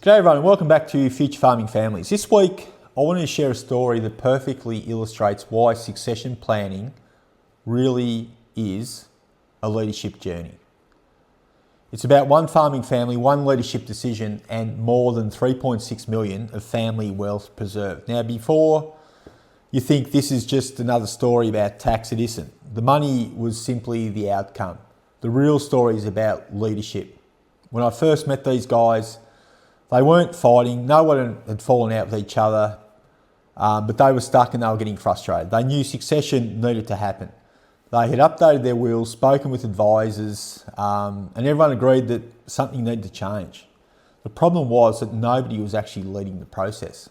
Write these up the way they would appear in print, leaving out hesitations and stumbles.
G'day everyone and welcome back to Future Farming Families. This week I wanted to share a story that perfectly illustrates why succession planning really is a leadership journey. It's about one farming family, one leadership decision and more than 3.6 million of family wealth preserved. Now before you think this is just another story about tax, it isn't. The money was simply the outcome. The real story is about leadership. When I first met these guys, they weren't fighting, no one had fallen out with each other, but they were stuck and they were getting frustrated. They knew succession needed to happen. They had updated their wills, spoken with advisors, and everyone agreed that something needed to change. The problem was that nobody was actually leading the process.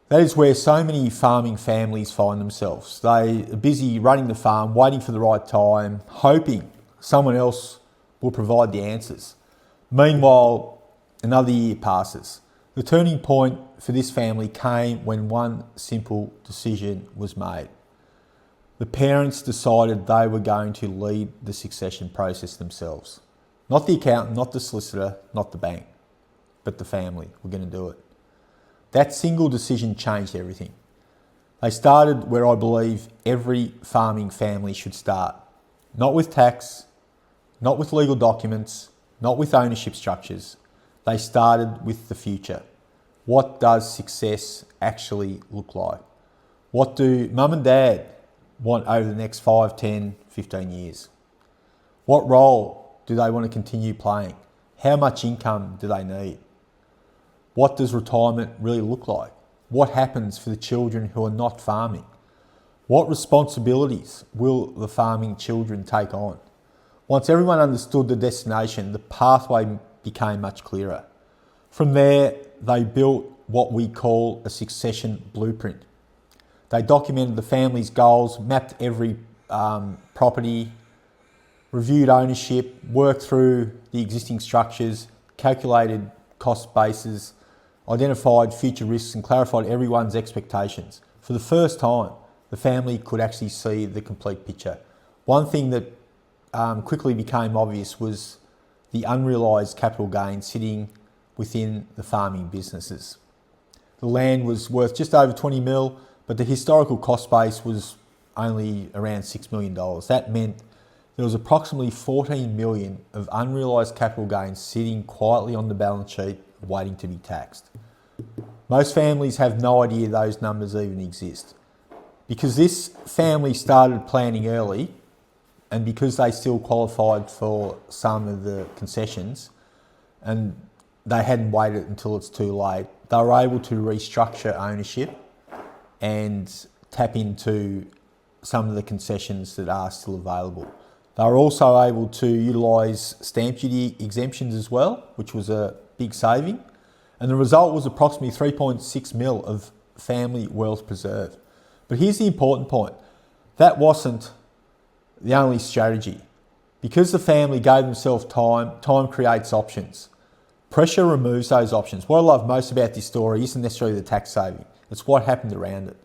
That is where so many farming families find themselves. They are busy running the farm, waiting for the right time, hoping someone else will provide the answers. Meanwhile, another year passes. The turning point for this family came when one simple decision was made. The parents decided they were going to lead the succession process themselves. Not the accountant, not the solicitor, not the bank, but the family were going to do it. That single decision changed everything. They started where I believe every farming family should start. Not with tax, not with legal documents, not with ownership structures. They started with the future. What does success actually look like? What do mum and dad want over the next 5, 10, 15 years? What role do they want to continue playing? How much income do they need? What does retirement really look like? What happens for the children who are not farming? What responsibilities will the farming children take on? Once everyone understood the destination, the pathway became much clearer. From there, they built what we call a succession blueprint. They documented the family's goals, mapped every property, reviewed ownership, worked through the existing structures, calculated cost bases, identified future risks and clarified everyone's expectations. For the first time, the family could actually see the complete picture. One thing that quickly became obvious was the unrealised capital gain sitting within the farming businesses. The land was worth just over 20 mil, but the historical cost base was only around $6 million. That meant there was approximately 14 million of unrealised capital gains sitting quietly on the balance sheet waiting to be taxed. Most families have no idea those numbers even exist. Because this family started planning early, and because they still qualified for some of the concessions and they hadn't waited until it's too late, they were able to restructure ownership and tap into some of the concessions that are still available. They were also able to utilise stamp duty exemptions as well, which was a big saving. And the result was approximately 3.6 mil of family wealth preserved. But here's the important point. That wasn't the only strategy. Because the family gave themselves time creates options. Pressure removes those options. What I love most about this story isn't necessarily the tax saving, it's what happened around it.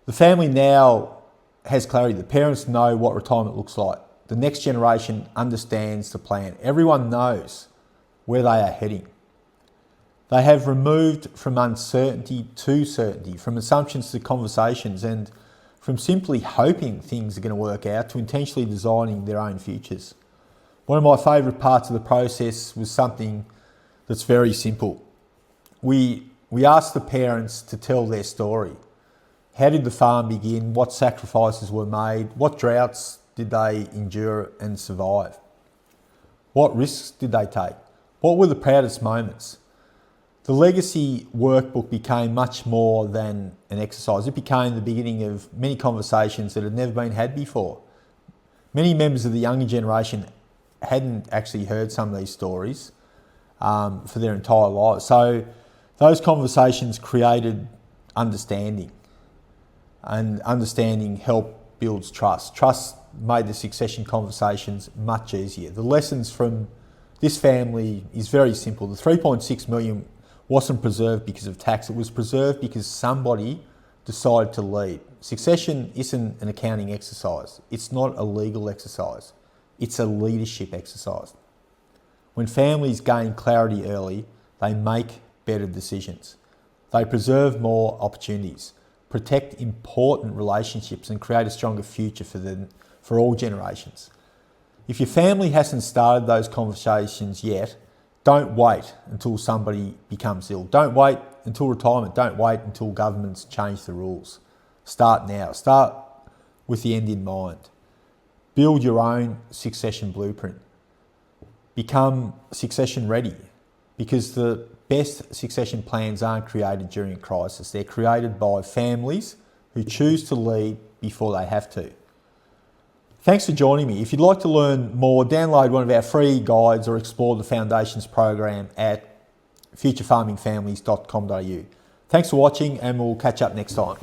The family now has clarity. The parents know what retirement looks like. The next generation understands the plan. Everyone knows where they are heading. They have removed from uncertainty to certainty, from assumptions to conversations, and from simply hoping things are going to work out to intentionally designing their own futures. One of my favourite parts of the process was something that's very simple. We asked the parents to tell their story. How did the farm begin? What sacrifices were made? What droughts did they endure and survive? What risks did they take? What were the proudest moments? The legacy workbook became much more than an exercise. It became the beginning of many conversations that had never been had before. Many members of the younger generation hadn't actually heard some of these stories for their entire lives. So those conversations created understanding, and understanding helped builds trust. Trust made the succession conversations much easier. The lessons from this family is very simple. The 3.6 million wasn't preserved because of tax. It was preserved because somebody decided to lead. Succession isn't an accounting exercise. It's not a legal exercise. It's a leadership exercise. When families gain clarity early, They make better decisions. They preserve more opportunities, protect important relationships and create a stronger future for all generations. If your family hasn't started those conversations yet, don't wait until somebody becomes ill. Don't wait until retirement. Don't wait until governments change the rules. Start now. Start with the end in mind. Build your own succession blueprint. Become succession ready, because the best succession plans aren't created during a crisis. They're created by families who choose to lead before they have to. Thanks for joining me. If you'd like to learn more, download one of our free guides or explore the Foundations program at futurefarmingfamilies.com.au. Thanks for watching, and we'll catch up next time.